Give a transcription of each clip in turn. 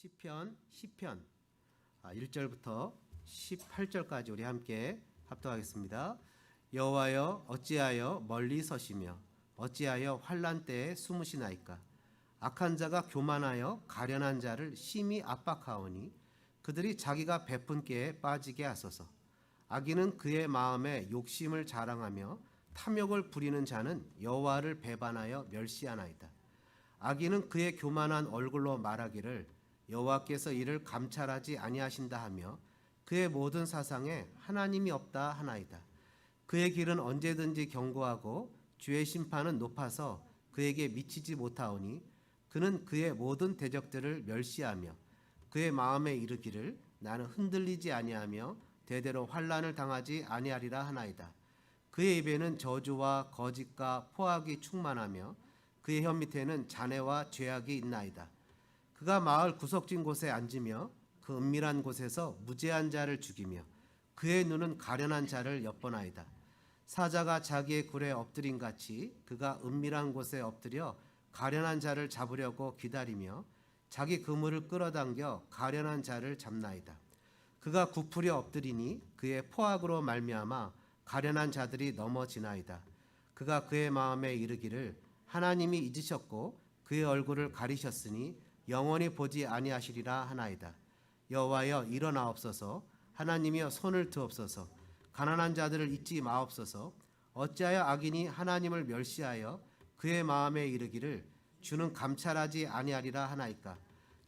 시편 10편 1절부터 18절까지 우리 함께 합독하겠습니다. 여호와여 어찌하여 멀리 서시며 어찌하여 환난 때에 숨으시나이까. 악한 자가 교만하여 가련한 자를 심히 압박하오니 그들이 자기가 베푼 깨에 빠지게 하소서. 악인은 그의 마음에 욕심을 자랑하며 탐욕을 부리는 자는 여호와를 배반하여 멸시하나이다. 악인은 그의 교만한 얼굴로 말하기를 여호와께서 이를 감찰하지 아니하신다 하며 그의 모든 사상에 하나님이 없다 하나이다. 그의 길은 언제든지 견고하고 주의 심판은 높아서 그에게 미치지 못하오니 그는 그의 모든 대적들을 멸시하며 그의 마음에 이르기를 나는 흔들리지 아니하며 대대로 환난을 당하지 아니하리라 하나이다. 그의 입에는 저주와 거짓과 포악이 충만하며 그의 혀 밑에는 잔해와 죄악이 있나이다. 그가 마을 구석진 곳에 앉으며 그 은밀한 곳에서 무죄한 자를 죽이며 그의 눈은 가련한 자를 엿보나이다. 사자가 자기의 굴에 엎드린 같이 그가 은밀한 곳에 엎드려 가련한 자를 잡으려고 기다리며 자기 그물을 끌어당겨 가련한 자를 잡나이다. 그가 굽으려 엎드리니 그의 포악으로 말미암아 가련한 자들이 넘어지나이다. 그가 그의 마음에 이르기를 하나님이 잊으셨고 그의 얼굴을 가리셨으니 영원히 보지 아니하시리라 하나이다. 여호와여 일어나옵소서. 하나님이여 손을 드옵소서. 가난한 자들을 잊지 마옵소서. 어찌하여 악인이 하나님을 멸시하여 그의 마음에 이르기를 주는 감찰하지 아니하리라 하나이까.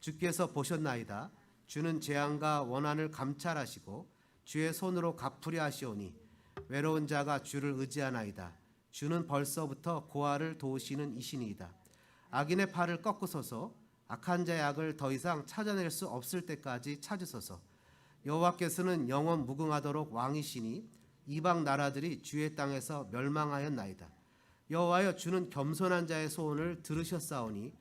주께서 보셨나이다. 주는 재앙과 원한을 감찰하시고 주의 손으로 갚으려 하시오니 외로운 자가 주를 의지하나이다. 주는 벌써부터 고아를 도우시는 이신이다. 악인의 팔을 꺾으소서. 악한 자의 악을 더 이상 찾아낼 수 없을 때까지 찾으소서. 여호와께서는 영원 무궁하도록 왕이시니 이방 나라들이 주의 땅에서 멸망하였나이다. 여호와여 주는 겸손한 자의 소원을 들으셨사오니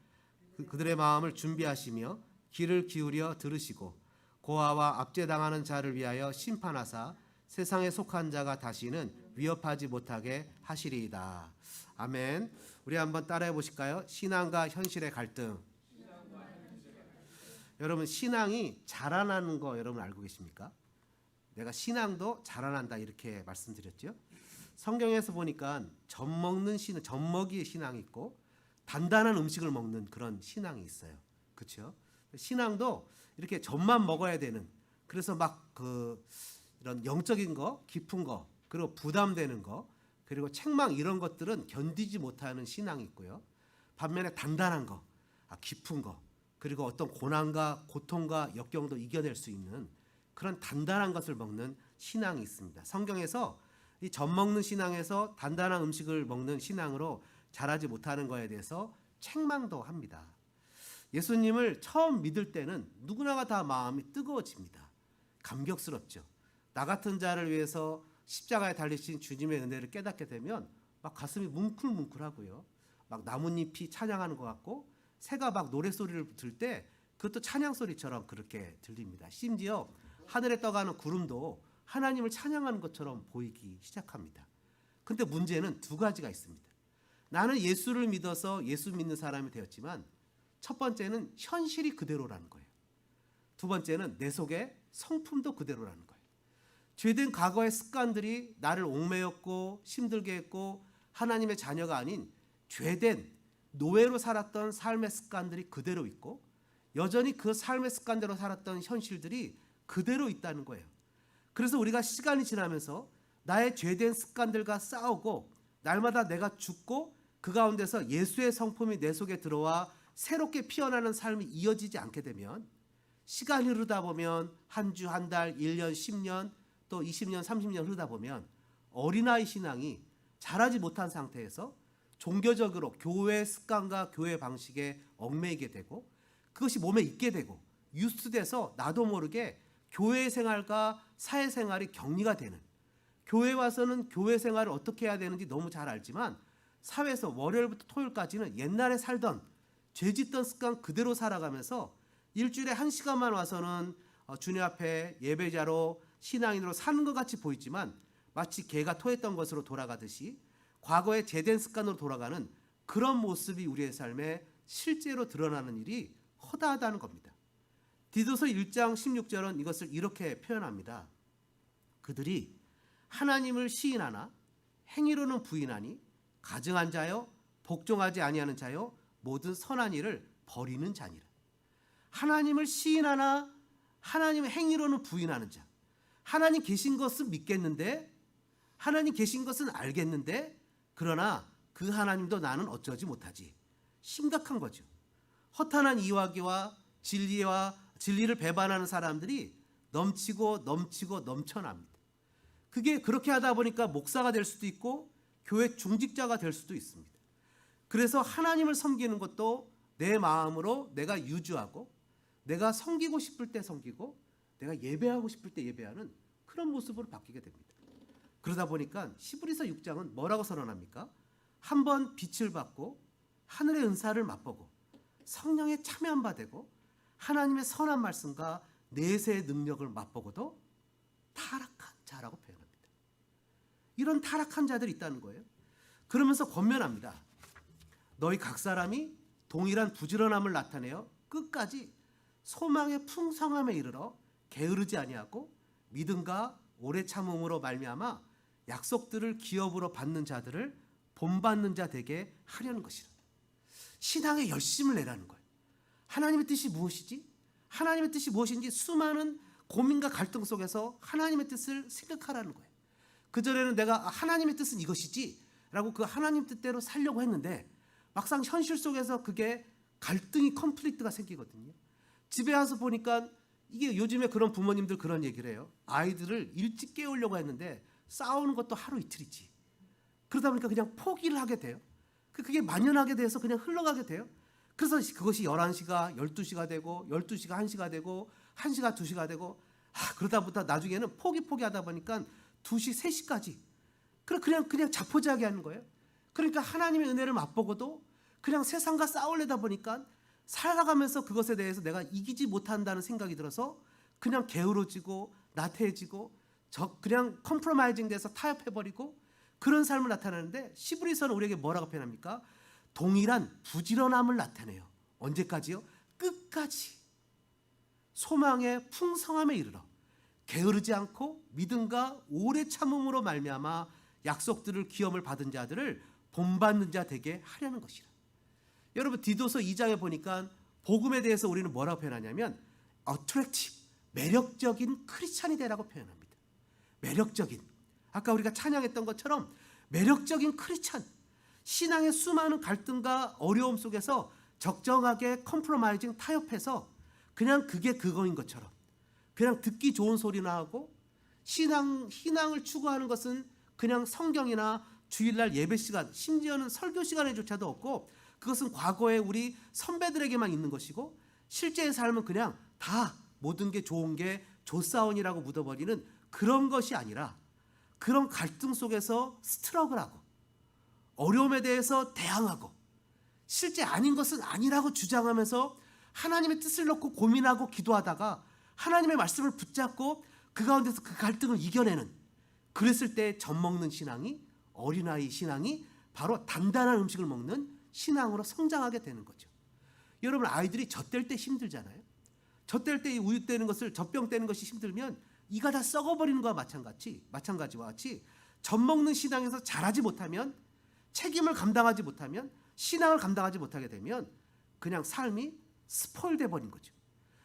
그들의 마음을 준비하시며 귀를 기울여 들으시고 고아와 압제당하는 자를 위하여 심판하사 세상에 속한 자가 다시는 위협하지 못하게 하시리이다. 아멘. 우리 한번 따라해 보실까요? 신앙과 현실의 갈등. 여러분 신앙이 자라나는 거 여러분 알고 계십니까? 내가 신앙도 자라난다 이렇게 말씀드렸죠. 성경에서 보니까 젖먹이 신앙이 있고 단단한 음식을 먹는 그런 신앙이 있어요. 그렇죠? 신앙도 이렇게 젖만 먹어야 되는, 그래서 막 이런 영적인 거, 깊은 거, 그리고 부담되는 거, 그리고 책망 이런 것들은 견디지 못하는 신앙이 있고요. 반면에 단단한 거, 깊은 거, 그리고 어떤 고난과 고통과 역경도 이겨낼 수 있는 그런 단단한 것을 먹는 신앙이 있습니다. 성경에서 이 젖 먹는 신앙에서 단단한 음식을 먹는 신앙으로 자라지 못하는 것에 대해서 책망도 합니다. 예수님을 처음 믿을 때는 누구나가 다 마음이 뜨거워집니다. 감격스럽죠. 나 같은 자를 위해서 십자가에 달리신 주님의 은혜를 깨닫게 되면 막 가슴이 뭉클뭉클하고요. 막 나뭇잎이 찬양하는 것 같고 새가 막 노랫소리를 들 때 그것도 찬양소리처럼 그렇게 들립니다. 심지어 하늘에 떠가는 구름도 하나님을 찬양하는 것처럼 보이기 시작합니다. 근데 문제는 두 가지가 있습니다. 나는 예수를 믿어서 예수 믿는 사람이 되었지만 첫 번째는 현실이 그대로라는 거예요. 두 번째는 내 속에 성품도 그대로라는 거예요. 죄된 과거의 습관들이 나를 옥매였고 힘들게 했고 하나님의 자녀가 아닌 죄된 노예로 살았던 삶의 습관들이 그대로 있고 여전히 그 삶의 습관대로 살았던 현실들이 그대로 있다는 거예요. 그래서 우리가 시간이 지나면서 나의 죄된 습관들과 싸우고 날마다 내가 죽고 그 가운데서 예수의 성품이 내 속에 들어와 새롭게 피어나는 삶이 이어지지 않게 되면 시간이 흐르다 보면 한 주, 한 달, 1년, 10년 또 20년, 30년 흐르다 보면 어린아이 신앙이 자라지 못한 상태에서 종교적으로 교회 습관과 교회 방식에 얽매이게 되고 그것이 몸에 있게 되고 유스돼서 나도 모르게 교회 생활과 사회 생활이 격리가 되는, 교회 와서는 교회 생활을 어떻게 해야 되는지 너무 잘 알지만 사회에서 월요일부터 토요일까지는 옛날에 살던 죄 짓던 습관 그대로 살아가면서 일주일에 1시간만 와서는 주님 앞에 예배자로 신앙인으로 사는 것 같이 보이지만 마치 개가 토했던 것으로 돌아가듯이 과거의 죄된 습관으로 돌아가는 그런 모습이 우리의 삶에 실제로 드러나는 일이 허다하다는 겁니다. 디도서 1장 16절은 이것을 이렇게 표현합니다. 그들이 하나님을 시인하나 행위로는 부인하니 가증한 자여 복종하지 아니하는 자여 모든 선한 일을 버리는 자니라. 하나님을 시인하나 하나님의 행위로는 부인하는 자. 하나님 계신 것은 믿겠는데, 하나님 계신 것은 알겠는데, 그러나 그 하나님도 나는 어쩌지 못하지. 심각한 거죠. 허탄한 이야기와 진리를 배반하는 사람들이 넘치고 넘쳐납니다. 그게 그렇게 하다 보니까 목사가 될 수도 있고 교회 중직자가 될 수도 있습니다. 그래서 하나님을 섬기는 것도 내 마음으로 내가 유주하고, 내가 섬기고 싶을 때 섬기고, 내가 예배하고 싶을 때 예배하는 그런 모습으로 바뀌게 됩니다. 그러다 보니까 히브리서 6장은 뭐라고 선언합니까? 한번 빛을 받고 하늘의 은사를 맛보고 성령에 참여한 바 되고 하나님의 선한 말씀과 내세의 능력을 맛보고도 타락한 자라고 표현합니다. 이런 타락한 자들이 있다는 거예요. 그러면서 권면합니다. 너희 각 사람이 동일한 부지런함을 나타내어 끝까지 소망의 풍성함에 이르러 게으르지 아니하고 믿음과 오래 참음으로 말미암아 약속들을 기업으로 받는 자들을 본받는 자 되게 하려는 것이라. 신앙에 열심을 내라는 거예요. 하나님의 뜻이 무엇이지? 하나님의 뜻이 무엇인지 수많은 고민과 갈등 속에서 하나님의 뜻을 생각하라는 거예요. 그전에는 내가 하나님의 뜻은 이것이지 라고 그 하나님 뜻대로 살려고 했는데 막상 현실 속에서 그게 갈등이 컨플릭트가 생기거든요. 집에 와서 보니까 이게 요즘에 그런 부모님들 그런 얘기를 해요. 아이들을 일찍 깨우려고 했는데 싸우는 것도 하루 이틀이지. 그러다 보니까 그냥 포기를 하게 돼요. 그게 만연하게 돼서 그냥 흘러가게 돼요. 그래서 그것이 11시가 12시가 되고 12시가 1시가 되고 1시가 2시가 되고 그러다부터 나중에는 포기하다 보니까 2시 3시까지 그냥 자포자기 하는 거예요. 그러니까 하나님의 은혜를 맛보고도 그냥 세상과 싸우려다 보니까 살아가면서 그것에 대해서 내가 이기지 못한다는 생각이 들어서 그냥 게으러지고 나태해지고 그냥 컴프로마이징 돼서 타협해버리고 그런 삶을 나타내는데 히브리서는 우리에게 뭐라고 표현합니까? 동일한 부지런함을 나타내요. 언제까지요? 끝까지 소망의 풍성함에 이르러 게으르지 않고 믿음과 오래 참음으로 말미암아 약속들을 기업을 받은 자들을 본받는 자 되게 하려는 것이라. 여러분 디도서 2장에 보니까 복음에 대해서 우리는 뭐라고 표현하냐면 attractive, 매력적인 크리스찬이 되라고 표현합니다. 매력적인, 아까 우리가 찬양했던 것처럼 매력적인 크리스찬, 신앙의 수많은 갈등과 어려움 속에서 적정하게 컴프로마이징 타협해서 그냥 그게 그거인 것처럼 그냥 듣기 좋은 소리나 하고 신앙을 추구하는 것은 그냥 성경이나 주일날 예배 시간, 심지어는 설교 시간에조차도 없고 그것은 과거에 우리 선배들에게만 있는 것이고 실제의 삶은 그냥 다 모든 게 좋은 게 조사원이라고 묻어버리는 그런 것이 아니라 그런 갈등 속에서 스트러글하고 어려움에 대해서 대항하고 실제 아닌 것은 아니라고 주장하면서 하나님의 뜻을 놓고 고민하고 기도하다가 하나님의 말씀을 붙잡고 그 가운데서 그 갈등을 이겨내는, 그랬을 때 젖먹는 신앙이, 어린아이 신앙이 바로 단단한 음식을 먹는 신앙으로 성장하게 되는 거죠. 여러분 아이들이 젖댈 때 힘들잖아요. 젖댈 때 우유 떼는 것을, 젖병 떼는 것이 힘들면 이가 다 썩어버리는 것과 마찬가지와 같이 젖먹는 신앙에서 자라지 못하면, 책임을 감당하지 못하면, 신앙을 감당하지 못하게 되면 그냥 삶이 스포일돼 버린 거죠.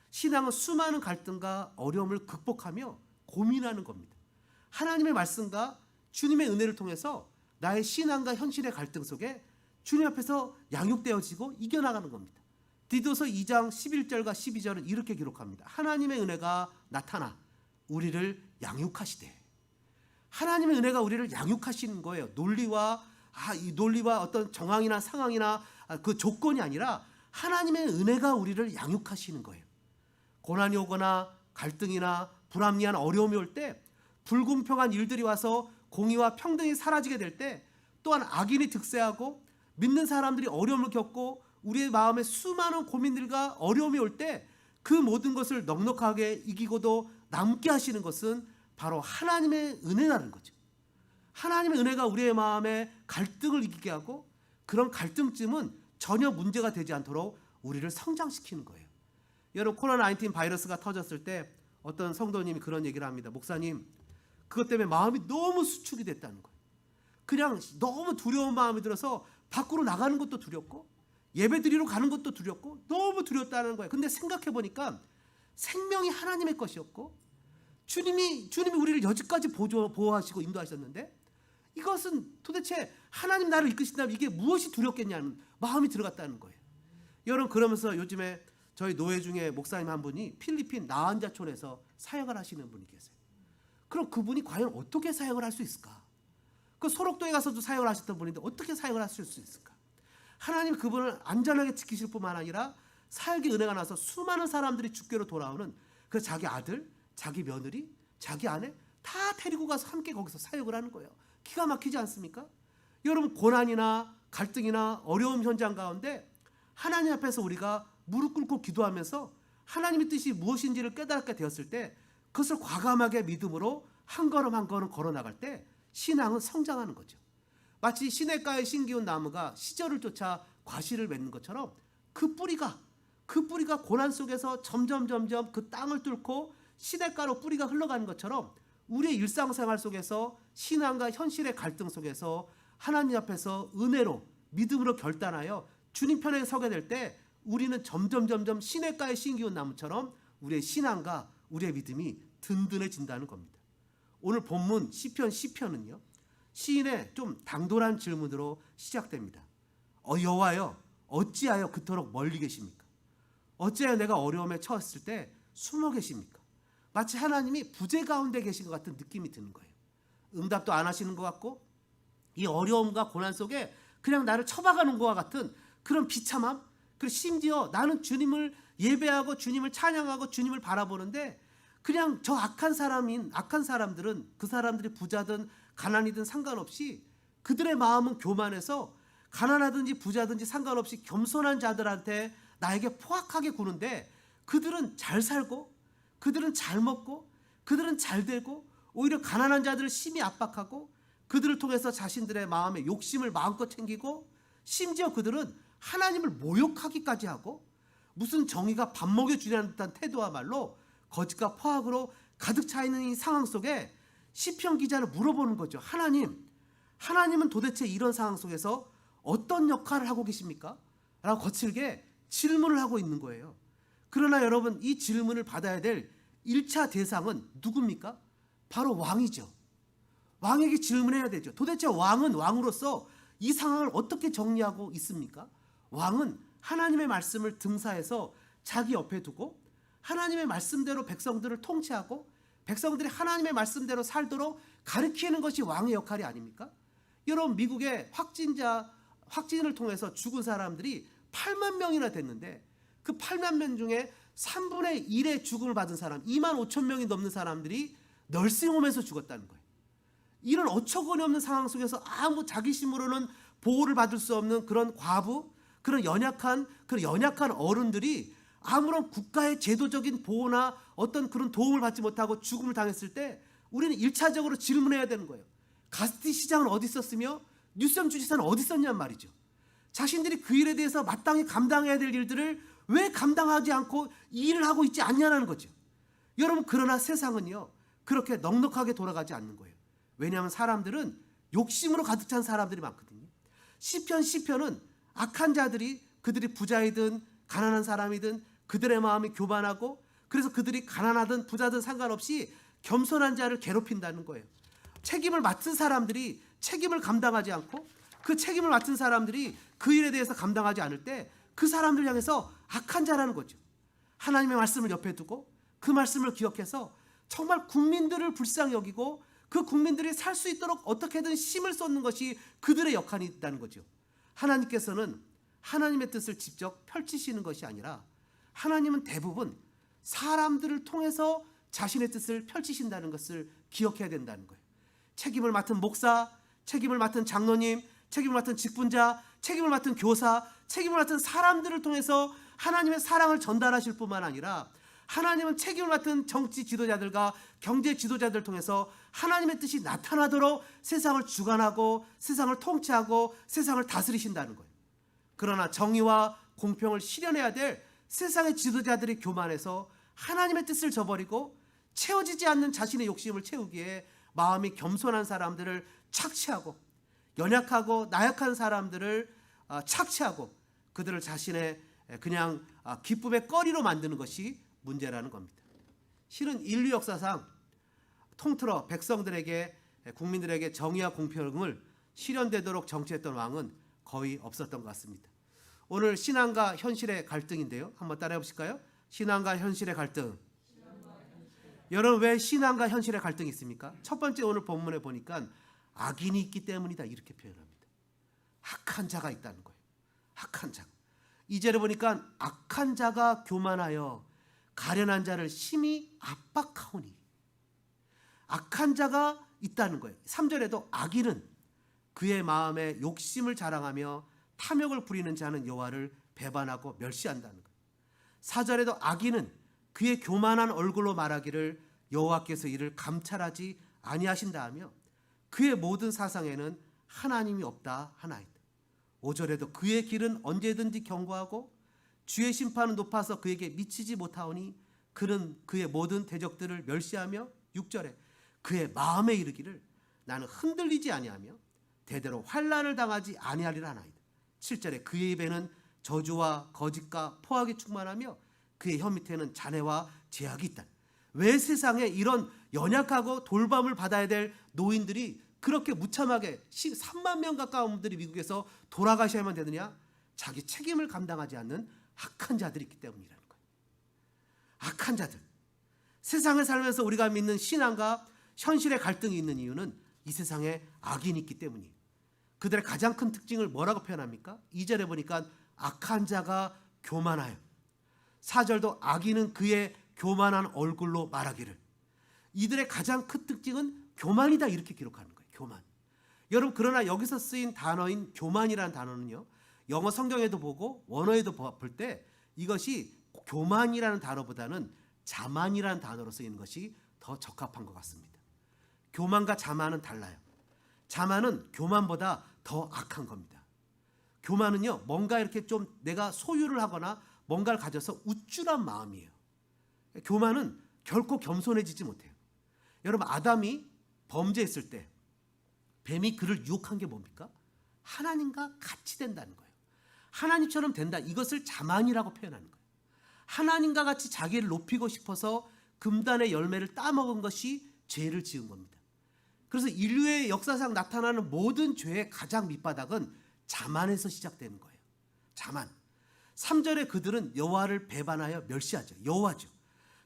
신앙은 수많은 갈등과 어려움을 극복하며 고민하는 겁니다. 하나님의 말씀과 주님의 은혜를 통해서 나의 신앙과 현실의 갈등 속에 주님 앞에서 양육되어지고 이겨나가는 겁니다. 디도서 2장 11절과 12절은 이렇게 기록합니다. 하나님의 은혜가 나타나 우리를 양육하시되. 하나님의 은혜가 우리를 양육하시는 거예요. 논리와 어떤 정황이나 상황이나 그 조건이 아니라 하나님의 은혜가 우리를 양육하시는 거예요. 고난이 오거나 갈등이나 불합리한 어려움이 올 때, 불공평한 일들이 와서 공의와 평등이 사라지게 될 때, 또한 악인이 득세하고 믿는 사람들이 어려움을 겪고 우리의 마음에 수많은 고민들과 어려움이 올 때 그 모든 것을 넉넉하게 이기고도 남게 하시는 것은 바로 하나님의 은혜라는 거죠. 하나님의 은혜가 우리의 마음에 갈등을 이기게 하고 그런 갈등쯤은 전혀 문제가 되지 않도록 우리를 성장시키는 거예요. 여러분 코로나19 바이러스가 터졌을 때 어떤 성도님이 그런 얘기를 합니다. 목사님, 그것 때문에 마음이 너무 수축이 됐다는 거예요. 그냥 너무 두려운 마음이 들어서 밖으로 나가는 것도 두렵고 예배드리러 가는 것도 두렵고 너무 두렵다는 거예요. 근데 생각해 보니까 생명이 하나님의 것이었고 주님이 우리를 여지까지 보호하시고 인도하셨는데 이것은 도대체 하나님 나를 이끄신다면 이게 무엇이 두렵겠냐는 마음이 들어갔다는 거예요. 여러분, 그러면서 요즘에 저희 노예 중에 목사님 한 분이 필리핀 나한자촌에서 사역을 하시는 분이 계세요. 그럼 그분이 과연 어떻게 사역을 할 수 있을까? 그 소록도에 가서도 사역을 하셨던 분인데 어떻게 사역을 하실 수 있을까? 하나님 그분을 안전하게 지키실 뿐만 아니라 사역의 은혜가 나서 수많은 사람들이 주께로 돌아오는, 그래서 자기 아들, 자기 며느리, 자기 아내 다 데리고 가서 함께 거기서 사역을 하는 거예요. 기가 막히지 않습니까? 여러분, 고난이나 갈등이나 어려움 현장 가운데 하나님 앞에서 우리가 무릎 꿇고 기도하면서 하나님의 뜻이 무엇인지를 깨닫게 되었을 때 그것을 과감하게 믿음으로 한 걸음 한 걸음 걸어 나갈 때 신앙은 성장하는 거죠. 마치 시냇가에 심기운 나무가 시절을 쫓아 과실을 맺는 것처럼 그 뿌리가 고난 속에서 점점 그 땅을 뚫고 시냇가로 뿌리가 흘러가는 것처럼 우리의 일상생활 속에서 신앙과 현실의 갈등 속에서 하나님 앞에서 은혜로 믿음으로 결단하여 주님 편에 서게 될 때 우리는 점점 시냇가에 심기운 나무처럼 우리의 신앙과 우리의 믿음이 든든해진다는 겁니다. 오늘 본문 시편은요, 시인의 좀 당돌한 질문으로 시작됩니다. 여호와여, 어찌하여 그토록 멀리 계십니까? 어찌하여 내가 어려움에 처했을 때 숨어 계십니까? 마치 하나님이 부재 가운데 계신 것 같은 느낌이 드는 거예요. 응답도 안 하시는 것 같고 이 어려움과 고난 속에 그냥 나를 처박아놓은 것과 같은 그런 비참함, 그리고 심지어 나는 주님을 예배하고 주님을 찬양하고 주님을 바라보는데 그냥 저 악한 사람들은, 그 사람들이 부자든 가난이든 상관없이 그들의 마음은 교만해서 가난하든지 부자든지 상관없이 겸손한 자들한테 나에게 포악하게 구는데 그들은 잘 살고 그들은 잘 먹고 그들은 잘 되고 오히려 가난한 자들을 심히 압박하고 그들을 통해서 자신들의 마음의 욕심을 마음껏 챙기고 심지어 그들은 하나님을 모욕하기까지 하고 무슨 정의가 밥 먹여주냐는 듯한 태도와 말로 거짓과 포악으로 가득 차 있는 이 상황 속에 시편 기자는 물어보는 거죠. 하나님은 도대체 이런 상황 속에서 어떤 역할을 하고 계십니까? 라고 거칠게 질문을 하고 있는 거예요. 그러나 여러분, 이 질문을 받아야 될 1차 대상은 누굽니까? 바로 왕이죠. 왕에게 질문해야 되죠. 도대체 왕은 왕으로서 이 상황을 어떻게 정리하고 있습니까? 왕은 하나님의 말씀을 등사해서 자기 옆에 두고 하나님의 말씀대로 백성들을 통치하고 백성들이 하나님의 말씀대로 살도록 가르치는 것이 왕의 역할이 아닙니까? 여러분, 미국의 확진을 통해서 죽은 사람들이 8만 명이나 됐는데 그 8만 명 중에 3분의 1의 죽음을 받은 사람, 2만 5천 명이 넘는 사람들이 널싱홈에서 죽었다는 거예요. 이런 어처구니 없는 상황 속에서 아무 자기 힘으로는 보호를 받을 수 없는 그런 과부, 그런 연약한 어른들이 아무런 국가의 제도적인 보호나 어떤 그런 도움을 받지 못하고 죽음을 당했을 때 우리는 1차적으로 질문해야 되는 거예요. 가스티 시장은 어디 있었으며 뉴섬 주지사는 어디 있었냔 말이죠. 자신들이 그 일에 대해서 마땅히 감당해야 될 일들을 왜 감당하지 않고 이 일을 하고 있지 않냐는 거죠. 여러분, 그러나 세상은요 그렇게 넉넉하게 돌아가지 않는 거예요. 왜냐하면 사람들은 욕심으로 가득 찬 사람들이 많거든요. 시편은 악한 자들이, 그들이 부자이든 가난한 사람이든 그들의 마음이 교만하고 그래서 그들이 가난하든 부자든 상관없이 겸손한 자를 괴롭힌다는 거예요. 책임을 맡은 사람들이 책임을 감당하지 않고 그 책임을 맡은 사람들이 그 일에 대해서 감당하지 않을 때 그 사람들 향해서 악한 자라는 거죠. 하나님의 말씀을 옆에 두고 그 말씀을 기억해서 정말 국민들을 불쌍히 여기고 그 국민들이 살 수 있도록 어떻게든 힘을 쏟는 것이 그들의 역할이 있다는 거죠. 하나님께서는 하나님의 뜻을 직접 펼치시는 것이 아니라 하나님은 대부분 사람들을 통해서 자신의 뜻을 펼치신다는 것을 기억해야 된다는 거예요. 책임을 맡은 목사, 책임을 맡은 장로님, 책임을 맡은 직분자, 책임을 맡은 교사, 책임을 맡은 사람들을 통해서 하나님의 사랑을 전달하실 뿐만 아니라 하나님은 책임을 맡은 정치 지도자들과 경제 지도자들을 통해서 하나님의 뜻이 나타나도록 세상을 주관하고 세상을 통치하고 세상을 다스리신다는 거예요. 그러나 정의와 공평을 실현해야 될 세상의 지도자들이 교만해서 하나님의 뜻을 저버리고 채워지지 않는 자신의 욕심을 채우기에 마음이 겸손한 사람들을 착취하고 연약하고 나약한 사람들을 착취하고 그들을 자신의 그냥 기쁨의 거리로 만드는 것이 문제라는 겁니다. 실은 인류 역사상 통틀어 백성들에게 국민들에게 정의와 공평을 실현되도록 정치했던 왕은 거의 없었던 것 같습니다. 오늘 신앙과 현실의 갈등인데요. 한번 따라해 보실까요? 신앙과 현실의 갈등. 여러분, 왜 신앙과 현실의 갈등이 있습니까? 첫 번째, 오늘 본문에 보니까 악인이 있기 때문이다 이렇게 표현합니다. 악한 자가 있다는 거예요. 악한 자. 2절에 보니까 악한 자가 교만하여 가련한 자를 심히 압박하오니. 악한 자가 있다는 거예요. 3절에도 악인은 그의 마음에 욕심을 자랑하며 탐욕을 부리는 자는 여호와를 배반하고 멸시한다는 거예요. 4절에도 악인은 그의 교만한 얼굴로 말하기를 여호와께서 이를 감찰하지 아니하신다 하며 그의 모든 사상에는 하나님이 없다 하나이다. 5절에도 그의 길은 언제든지 견고하고 주의 심판은 높아서 그에게 미치지 못하오니 그는 그의 모든 대적들을 멸시하며 6절에 그의 마음에 이르기를 나는 흔들리지 아니하며 대대로 환난을 당하지 아니하리라 하나이다. 7절에 그의 입에는 저주와 거짓과 포악이 충만하며 그의 혀 밑에는 잔해와 제약이 있다. 왜 세상에 이런 연약하고 돌밤을 받아야 될 노인들이 그렇게 무참하게 13만 명 가까운 분들이 미국에서 돌아가셔야만 되느냐? 자기 책임을 감당하지 않는 악한 자들이 있기 때문이라는 거예요. 악한 자들. 세상을 살면서 우리가 믿는 신앙과 현실의 갈등이 있는 이유는 이 세상에 악인이 있기 때문이에요. 그들의 가장 큰 특징을 뭐라고 표현합니까? 2절에 보니까 악한 자가 교만하여. 4절도 악인은 그의 교만한 얼굴로 말하기를. 이들의 가장 큰 특징은 교만이다 이렇게 기록하는 거예요. 교만. 여러분, 그러나 여기서 쓰인 단어인 교만이라는 단어는요, 영어 성경에도 보고 원어에도 볼 때 이것이 교만이라는 단어보다는 자만이라는 단어로 쓰이는 것이 더 적합한 것 같습니다. 교만과 자만은 달라요. 자만은 교만보다 더 악한 겁니다. 교만은요, 뭔가 이렇게 좀 내가 소유를 하거나 뭔가를 가져서 우쭐한 마음이에요. 교만은 결코 겸손해지지 못해요. 여러분, 아담이 범죄했을 때 뱀이 그를 유혹한 게 뭡니까? 하나님과 같이 된다는 거예요. 하나님처럼 된다. 이것을 자만이라고 표현하는 거예요. 하나님과 같이 자기를 높이고 싶어서 금단의 열매를 따먹은 것이 죄를 지은 겁니다. 그래서 인류의 역사상 나타나는 모든 죄의 가장 밑바닥은 자만에서 시작되는 거예요. 자만. 3절에 그들은 여호와를 배반하여 멸시하죠. 여호와죠.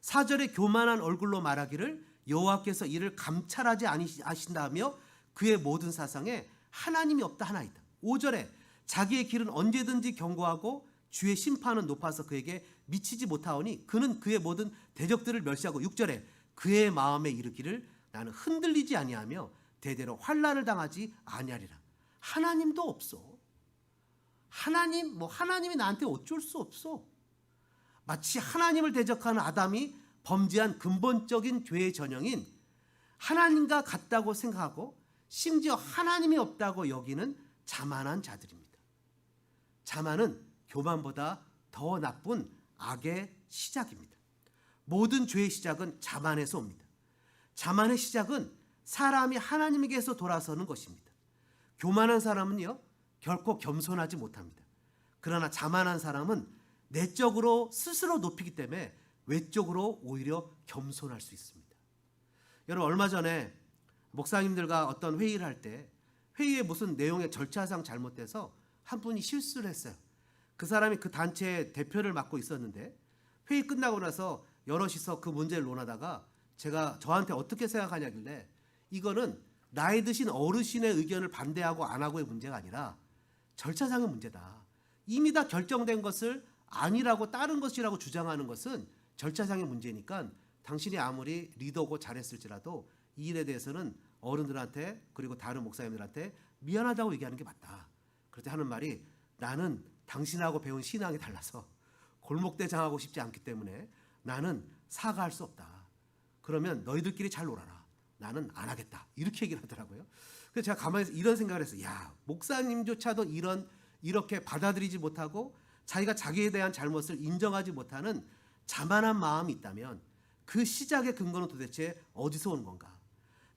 4절에 교만한 얼굴로 말하기를 여호와께서 이를 감찰하지 아니하신다며 그의 모든 사상에 하나님이 없다 하나이다. 5절에 자기의 길은 언제든지 견고하고 주의 심판은 높아서 그에게 미치지 못하오니 그는 그의 모든 대적들을 멸시하고 6절에 그의 마음에 이르기를 나는 흔들리지 아니하며 대대로 환난을 당하지 아니하리라. 하나님도 없어. 하나님이 나한테 어쩔 수 없어. 마치 하나님을 대적하는 아담이 범죄한 근본적인 죄의 전형인 하나님과 같다고 생각하고 심지어 하나님이 없다고 여기는 자만한 자들입니다. 자만은 교만보다 더 나쁜 악의 시작입니다. 모든 죄의 시작은 자만에서 옵니다. 자만의 시작은 사람이 하나님에게서 돌아서는 것입니다. 교만한 사람은요, 결코 겸손하지 못합니다. 그러나 자만한 사람은 내적으로 스스로 높이기 때문에 외적으로 오히려 겸손할 수 있습니다. 여러분, 얼마 전에 목사님들과 어떤 회의를 할 때 회의에 무슨 내용의 절차상 잘못돼서 한 분이 실수를 했어요. 그 사람이 그 단체의 대표를 맡고 있었는데 회의 끝나고 나서 여럿이서 그 문제를 논하다가 제가 저한테 어떻게 생각하냐길래 이거는 나이 드신 어르신의 의견을 반대하고 안 하고의 문제가 아니라 절차상의 문제다. 이미 다 결정된 것을 아니라고 다른 것이라고 주장하는 것은 절차상의 문제니까 당신이 아무리 리더고 잘했을지라도 이 일에 대해서는 어른들한테 그리고 다른 목사님들한테 미안하다고 얘기하는 게 맞다. 그럴 때 하는 말이 나는 당신하고 배운 신앙이 달라서 골목대장하고 싶지 않기 때문에 나는 사과할 수 없다. 그러면 너희들끼리 잘 놀아라. 나는 안 하겠다. 이렇게 얘기를 하더라고요. 그래서 제가 가만히 이런 생각을 했어요. 야, 목사님조차도 이렇게 받아들이지 못하고 자기가 자기에 대한 잘못을 인정하지 못하는 자만한 마음이 있다면 그 시작의 근거는 도대체 어디서 오는 건가?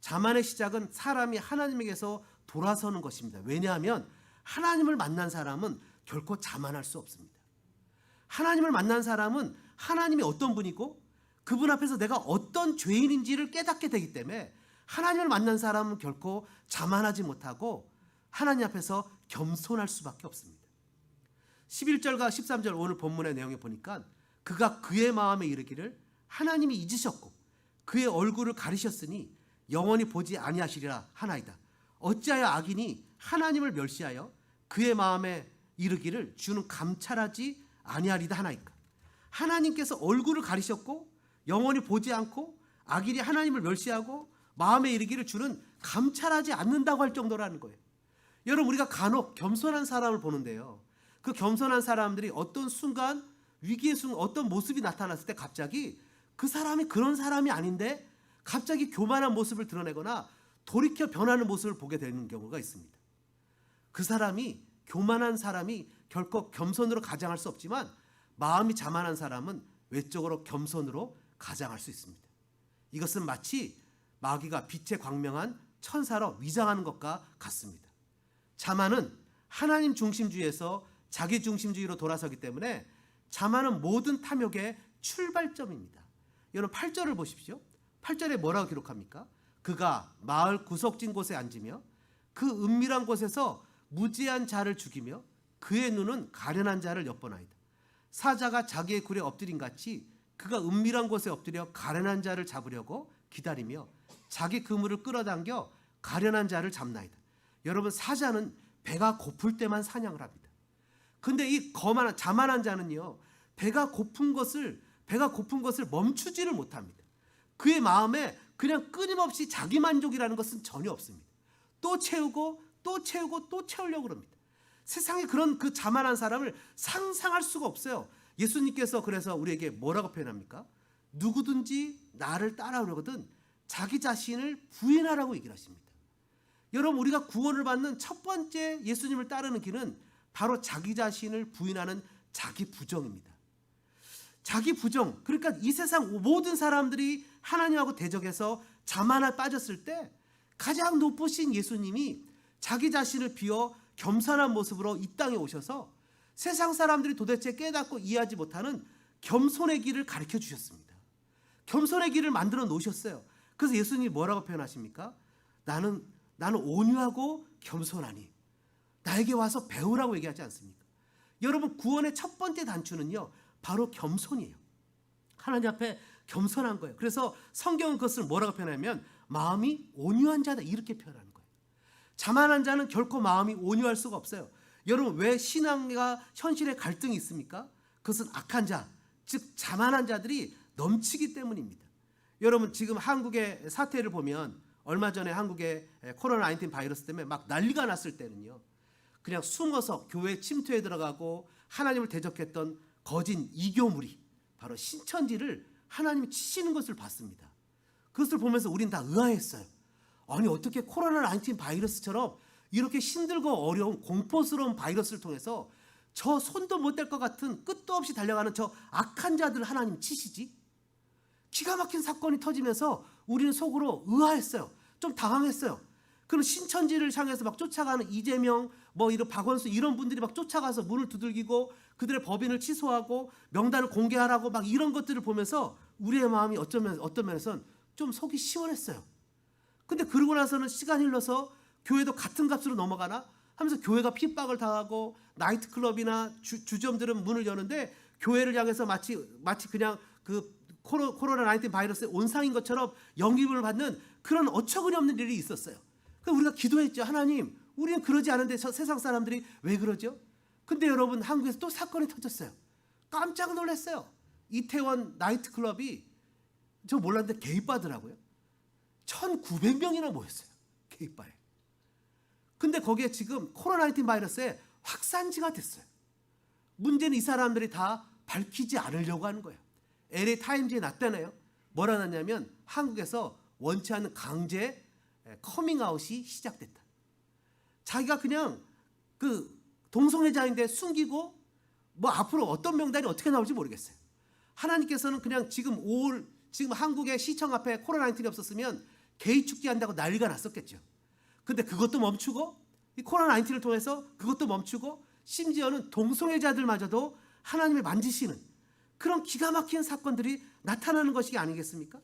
자만의 시작은 사람이 하나님에게서 돌아서는 것입니다. 왜냐하면 하나님을 만난 사람은 결코 자만할 수 없습니다. 하나님을 만난 사람은 하나님이 어떤 분이고 그분 앞에서 내가 어떤 죄인인지를 깨닫게 되기 때문에 하나님을 만난 사람은 결코 자만하지 못하고 하나님 앞에서 겸손할 수밖에 없습니다. 11절과 13절 오늘 본문의 내용에 보니까 그가 그의 마음에 이르기를 하나님이 잊으셨고 그의 얼굴을 가리셨으니 영원히 보지 아니하시리라 하나이다. 어찌하여 악인이 하나님을 멸시하여 그의 마음에 이르기를 주는 감찰하지 아니하리다 하나이까. 하나님께서 얼굴을 가리셨고 영원히 보지 않고 악인이 하나님을 멸시하고 마음에 이르기를 주는 감찰하지 않는다고 할 정도라는 거예요. 여러분, 우리가 간혹 겸손한 사람을 보는데요, 그 겸손한 사람들이 어떤 순간 위기의 순간 어떤 모습이 나타났을 때 갑자기 그 사람이 그런 사람이 아닌데 갑자기 교만한 모습을 드러내거나 돌이켜 변하는 모습을 보게 되는 경우가 있습니다. 그 사람이 교만한 사람이 결코 겸손으로 가장할 수 없지만 마음이 자만한 사람은 외적으로 겸손으로 가장할 수 있습니다. 이것은 마치 마귀가 빛의 광명한 천사로 위장하는 것과 같습니다. 자만은 하나님 중심주의에서 자기 중심주의로 돌아서기 때문에 자만은 모든 탐욕의 출발점입니다. 여러분 8절을 보십시오. 8절에 뭐라고 기록합니까? 그가 마을 구석진 곳에 앉으며 그 은밀한 곳에서 무지한 자를 죽이며 그의 눈은 가련한 자를 엿보나이다. 사자가 자기의 굴에 엎드린 같이 그가 은밀한 곳에 엎드려 가련한 자를 잡으려고 기다리며 자기 그물을 끌어당겨 가련한 자를 잡나이다. 여러분, 사자는 배가 고플 때만 사냥을 합니다. 근데 이 거만한 자만한 자는요, 배가 고픈 것을 멈추지를 못합니다. 그의 마음에 그냥 끊임없이 자기 만족이라는 것은 전혀 없습니다. 또 채우고 또 채우고 또 채우려고 합니다. 세상에 그런 그 자만한 사람을 상상할 수가 없어요. 예수님께서 그래서 우리에게 뭐라고 표현합니까? 누구든지 나를 따라오려거든 자기 자신을 부인하라고 얘기를 하십니다. 여러분, 우리가 구원을 받는 첫 번째 예수님을 따르는 길은 바로 자기 자신을 부인하는 자기 부정입니다. 자기 부정, 그러니까 이 세상 모든 사람들이 하나님하고 대적해서 자만에 빠졌을 때 가장 높으신 예수님이 자기 자신을 비워 겸손한 모습으로 이 땅에 오셔서 세상 사람들이 도대체 깨닫고 이해하지 못하는 겸손의 길을 가르쳐 주셨습니다. 겸손의 길을 만들어 놓으셨어요. 그래서 예수님이 뭐라고 표현하십니까? 나는 온유하고 겸손하니 나에게 와서 배우라고 얘기하지 않습니까? 여러분, 구원의 첫 번째 단추는요, 바로 겸손이에요. 하나님 앞에 겸손한 거예요. 그래서 성경은 그것을 뭐라고 표현하면 마음이 온유한 자다 이렇게 표현하는 거예요. 자만한 자는 결코 마음이 온유할 수가 없어요. 여러분, 왜 신앙과 현실의 갈등이 있습니까? 그것은 악한 자, 즉 자만한 자들이 넘치기 때문입니다. 여러분, 지금 한국의 사태를 보면 얼마 전에 한국에 코로나19 바이러스 때문에 막 난리가 났을 때는요, 그냥 숨어서 교회 침투에 들어가고 하나님을 대적했던 거짓 이교물이 바로 신천지를 하나님이 치시는 것을 봤습니다. 그것을 보면서 우린 다 의아했어요. 아니, 어떻게 코로나19 바이러스처럼 이렇게 힘들고 어려운 공포스러운 바이러스를 통해서 저 손도 못 댈 것 같은 끝도 없이 달려가는 저 악한 자들을 하나님 치시지? 기가 막힌 사건이 터지면서 우리는 속으로 의아했어요. 좀 당황했어요. 그럼 신천지를 향해서 막 쫓아가는 이재명, 이런 박원순 이런 분들이 막 쫓아가서 문을 두들기고 그들의 법인을 취소하고 명단을 공개하라고 막 이런 것들을 보면서 우리의 마음이 어떤 면에서는 좀 속이 시원했어요. 근데 그러고 나서는 시간이 흘러서 교회도 같은 값으로 넘어가나 하면서 교회가 핍박을 당하고 나이트클럽이나 주점들은 문을 여는데 교회를 향해서 마치 그냥 그 코로나19 바이러스의 온상인 것처럼 영입을 받는 그런 어처구니 없는 일이 있었어요. 그래서 우리가 기도했죠. 하나님, 우리는 그러지 않은데 세상 사람들이 왜 그러죠? 근데 여러분, 한국에서 또 사건이 터졌어요. 깜짝 놀랐어요. 이태원 나이트클럽이 저 몰랐는데 게이바더라고요. 1900명이나 모였어요. 게이바에. 근데 거기에 지금 코로나19 바이러스의 확산지가 됐어요. 문제는 이 사람들이 다 밝히지 않으려고 하는 거예요. LA 타임즈에 났다네요. 뭐라 났냐면 한국에서 원치 않는 강제 커밍아웃이 시작됐다. 자기가 그냥 그 동성애자인데 숨기고 뭐 앞으로 어떤 명단이 어떻게 나올지 모르겠어요. 하나님께서는 그냥 지금 한국의 시청 앞에 코로나19이 없었으면 개의 축제 한다고 난리가 났었겠죠. 근데 그것도 멈추고 이 코로나19를 통해서 그것도 멈추고 심지어는 동성애자들마저도 하나님을 만지시는 그런 기가 막힌 사건들이 나타나는 것이 아니겠습니까?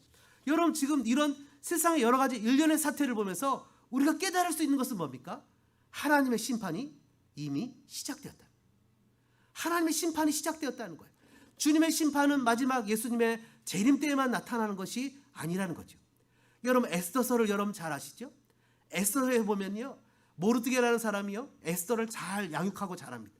여러분 지금 이런 세상의 여러 가지 일련의 사태를 보면서 우리가 깨달을 수 있는 것은 뭡니까? 하나님의 심판이 이미 시작되었다. 하나님의 심판이 시작되었다는 거예요. 주님의 심판은 마지막 예수님의 재림 때에만 나타나는 것이 아니라는 거죠. 여러분 에스더서를 여러분 잘 아시죠? 에스더에 보면요, 모르드게라는 사람이요 에스더를 잘 양육하고 자랍니다.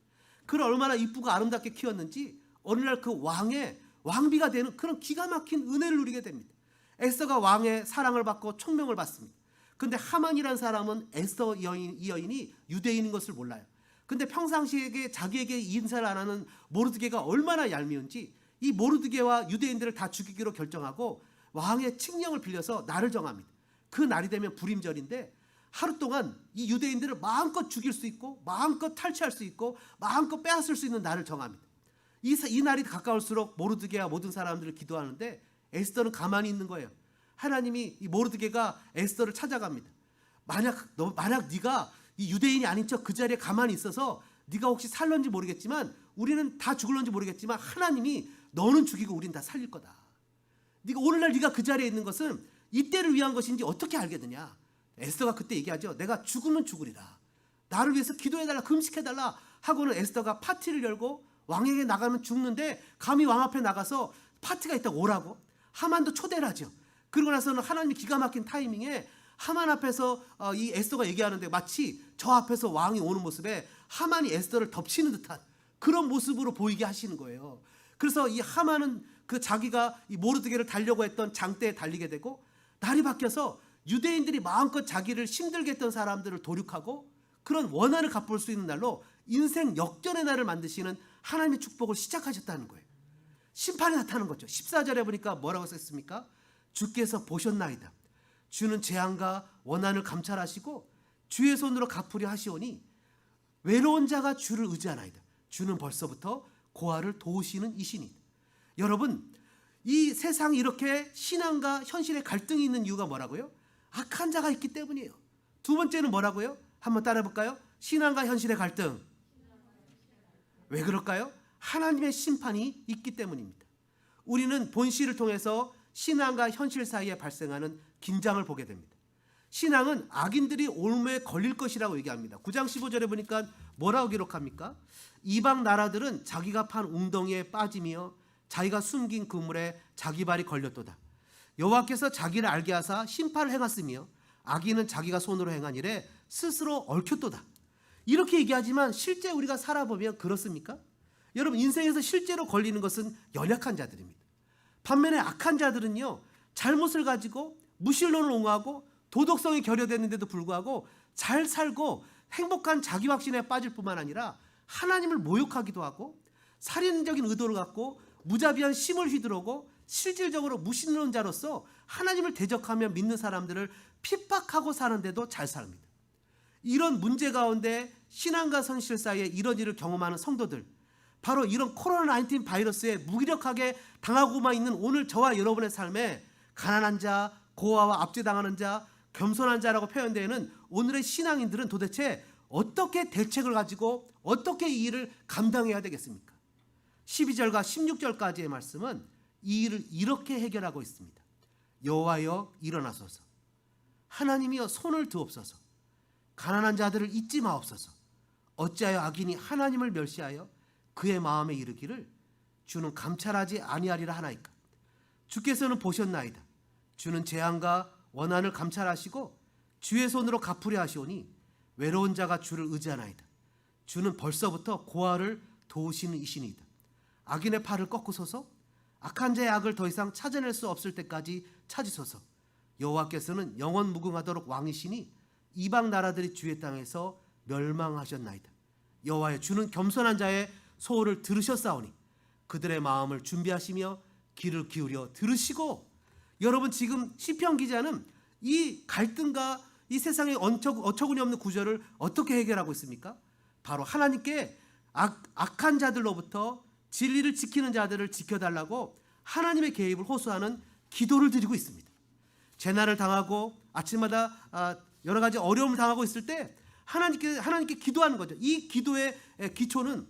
그를 얼마나 이쁘고 아름답게 키웠는지 어느 날 그 왕의 왕비가 되는 그런 기가 막힌 은혜를 누리게 됩니다. 에스더가 왕의 사랑을 받고 총명을 받습니다. 근데 하만이라는 사람은 에스더 이 여인이 유대인인 것을 몰라요. 근데 평상시에 자기에게 인사를 안 하는 모르드게가 얼마나 얄미운지 이 모르드게와 유대인들을 다 죽이기로 결정하고 왕의 칙령을 빌려서 날을 정합니다. 그 날이 되면 불임절인데 하루 동안 이 유대인들을 마음껏 죽일 수 있고 마음껏 탈취할 수 있고 마음껏 빼앗을 수 있는 날을 정합니다. 이 날이 가까울수록 모르드게와 모든 사람들을 기도하는데 에스더는 가만히 있는 거예요. 하나님이 이 모르드게가 에스더를 찾아갑니다. 만약 네가 이 유대인이 아닌 척 그 자리에 가만히 있어서 네가 혹시 살런지 모르겠지만 우리는 다 죽을런지 모르겠지만 하나님이 너는 죽이고 우린 다 살릴 거다. 오늘날 네가 그 자리에 있는 것은 이때를 위한 것인지 어떻게 알게 되냐. 에스더가 그때 얘기하죠. 내가 죽으면 죽으리라. 나를 위해서 기도해달라, 금식해달라 하고는 에스더가 파티를 열고 왕에게 나가면 죽는데 감히 왕 앞에 나가서 파티가 있다고 오라고 하만도 초대를 하죠. 그러고 나서는 하나님이 기가 막힌 타이밍에 하만 앞에서 이 에스더가 얘기하는데 마치 저 앞에서 왕이 오는 모습에 하만이 에스더를 덮치는 듯한 그런 모습으로 보이게 하시는 거예요. 그래서 이 하만은 그 자기가 이 모르드게를 달려고 했던 장대에 달리게 되고 날이 바뀌어서 유대인들이 마음껏 자기를 힘들게 했던 사람들을 도륙하고 그런 원한을 갚을 수 있는 날로 인생 역전의 날을 만드시는 하나님의 축복을 시작하셨다는 거예요. 심판이 나타나는 거죠. 14절에 보니까 뭐라고 썼습니까? 주께서 보셨나이다. 주는 재앙과 원한을 감찰하시고 주의 손으로 갚으려 하시오니 외로운 자가 주를 의지하나이다. 주는 벌써부터 고아를 도우시는 이시니. 여러분 이 세상이 이렇게 신앙과 현실의 갈등이 있는 이유가 뭐라고요? 악한 자가 있기 때문이에요. 두 번째는 뭐라고요? 한번 따라해 볼까요? 신앙과 현실의 갈등. 왜 그럴까요? 하나님의 심판이 있기 때문입니다. 우리는 본시를 통해서 신앙과 현실 사이에 발생하는 긴장을 보게 됩니다. 신앙은 악인들이 올무에 걸릴 것이라고 얘기합니다. 9장 15절에 보니까 뭐라고 기록합니까? 이방 나라들은 자기가 판 웅덩이에 빠지며 자기가 숨긴 그물에 자기 발이 걸렸도다. 여호와께서 자기를 알게 하사 심판을 행하시며 악인은 자기가 손으로 행한 일에 스스로 얽혔도다. 이렇게 얘기하지만 실제 우리가 살아보면 그렇습니까? 여러분 인생에서 실제로 걸리는 것은 연약한 자들입니다. 반면에 악한 자들은요 잘못을 가지고 무신론을 옹호하고 도덕성이 결여됐는데도 불구하고 잘 살고 행복한 자기 확신에 빠질 뿐만 아니라 하나님을 모욕하기도 하고 살인적인 의도를 갖고 무자비한 심을 휘두르고 실질적으로 무신론자로서 하나님을 대적하며 믿는 사람들을 핍박하고 사는데도 잘 삽니다. 이런 문제 가운데 신앙과 현실 사이에 이런 일을 경험하는 성도들, 바로 이런 코로나19 바이러스에 무기력하게 당하고만 있는 오늘 저와 여러분의 삶에 가난한 자, 고아와 압제당하는 자, 겸손한 자라고 표현되는 오늘의 신앙인들은 도대체 어떻게 대책을 가지고 어떻게 이 일을 감당해야 되겠습니까? 12절과 16절까지의 말씀은 이 일을 이렇게 해결하고 있습니다. 여호와여 일어나소서. 하나님이여 손을 드옵소서. 가난한 자들을 잊지 마옵소서. 어찌하여 악인이 하나님을 멸시하여 그의 마음에 이르기를 주는 감찰하지 아니하리라 하나이까. 주께서는 보셨나이다. 주는 재앙과 원한을 감찰하시고 주의 손으로 갚으려 하시오니 외로운 자가 주를 의지하나이다. 주는 벌써부터 고아를 도우시는 이시니이다. 악인의 팔을 꺾으소서. 악한 자의 악을 더 이상 찾아낼 수 없을 때까지 찾으소서. 여호와께서는 영원 무궁하도록 왕이시니 이방 나라들이 주의 땅에서 멸망하셨나이다. 여호와여 주는 겸손한 자의 소원을 들으셨사오니 그들의 마음을 준비하시며 귀를 기울여 들으시고. 여러분 지금 시편 기자는 이 갈등과 이 세상의 어처구니 없는 구절을 어떻게 해결하고 있습니까? 바로 하나님께 악한 자들로부터 진리를 지키는 자들을 지켜달라고 하나님의 개입을 호소하는 기도를 드리고 있습니다. 재난을 당하고 아침마다 여러 가지 어려움을 당하고 있을 때 하나님께 기도하는 거죠. 이 기도의 기초는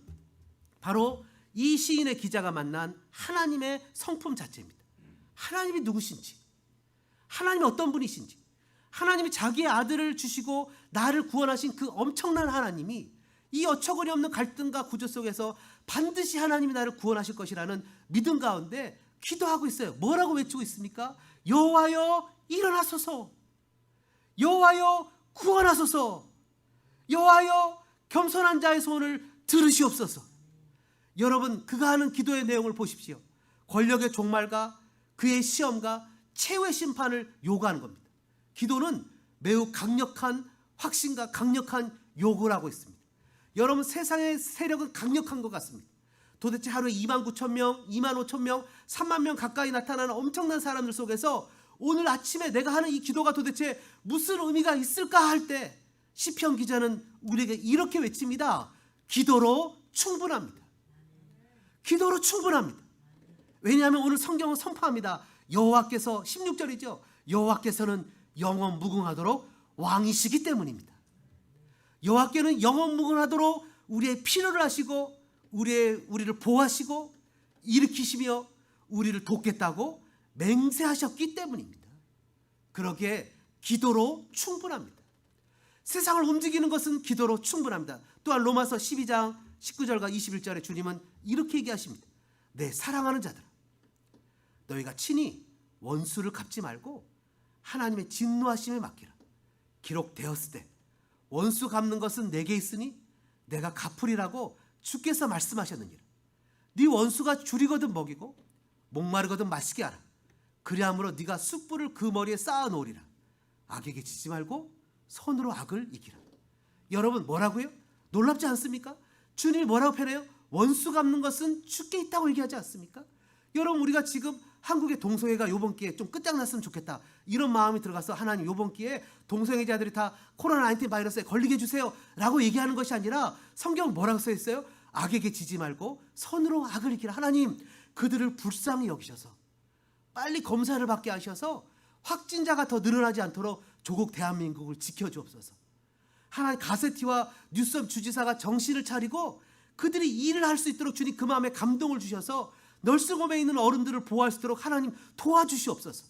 바로 이 시인의 기자가 만난 하나님의 성품 자체입니다. 하나님이 누구신지, 하나님이 어떤 분이신지, 하나님이 자기의 아들을 주시고 나를 구원하신 그 엄청난 하나님이 이 어처구니 없는 갈등과 구조 속에서 반드시 하나님이 나를 구원하실 것이라는 믿음 가운데 기도하고 있어요. 뭐라고 외치고 있습니까? 여호와여 일어나소서, 여호와여 구원하소서, 여호와여 겸손한 자의 소원을 들으시옵소서. 여러분, 그가 하는 기도의 내용을 보십시오. 권력의 종말과 그의 시험과 최후의 심판을 요구하는 겁니다. 기도는 매우 강력한 확신과 강력한 요구를 하고 있습니다. 여러분, 세상의 세력은 강력한 것 같습니다. 도대체 하루에 29,000명, 25,000명, 3만 명 가까이 나타나는 엄청난 사람들 속에서 오늘 아침에 내가 하는 이 기도가 도대체 무슨 의미가 있을까 할 때 시편 기자는 우리에게 이렇게 외칩니다. 기도로 충분합니다. 기도로 충분합니다. 왜냐하면 오늘 성경은 선포합니다. 여호와께서 16절이죠. 여호와께서는 영원 무궁하도록 왕이시기 때문입니다. 여호와께는 영원 무궁하도록 우리의 필요를 하시고 우리를 보호하시고 일으키시며 우리를 돕겠다고 맹세하셨기 때문입니다. 그러기에 기도로 충분합니다. 세상을 움직이는 것은 기도로 충분합니다. 또한 로마서 12장 19절과 21절에 주님은 이렇게 얘기하십니다. 내 사랑하는 자들아, 너희가 친히 원수를 갚지 말고 하나님의 진노하심에 맡기라. 기록되었을 때 원수 갚는 것은 내게 있으니 내가 갚으리라고 주께서 말씀하셨느니라. 네 원수가 줄이거든 먹이고 목마르거든 마시게 하라. 그리함으로 네가 숯불을 그 머리에 쌓아 놓으리라. 악에게 지지 말고 손으로 악을 이기라. 여러분, 뭐라고요? 놀랍지 않습니까? 주님이 뭐라고 표현해요? 원수 갚는 것은 주께 있다고 얘기하지 않습니까? 여러분, 우리가 지금 한국의 동성애가 이번 기회에 좀 끝장났으면 좋겠다, 이런 마음이 들어가서 하나님 이번 기회에 동성애자들이 다 코로나19 바이러스에 걸리게 해주세요 라고 얘기하는 것이 아니라 성경은 뭐라고 써 있어요? 악에게 지지 말고 손으로 악을 이기라. 하나님, 그들을 불쌍히 여기셔서 빨리 검사를 받게 하셔서 확진자가 더 늘어나지 않도록 조국 대한민국을 지켜주옵소서. 하나님, 가세티와 뉴섬 주지사가 정신을 차리고 그들이 일을 할 수 있도록 주님 그 마음에 감동을 주셔서 널스홈에 있는 어른들을 보호할 수 있도록 하나님 도와주시옵소서.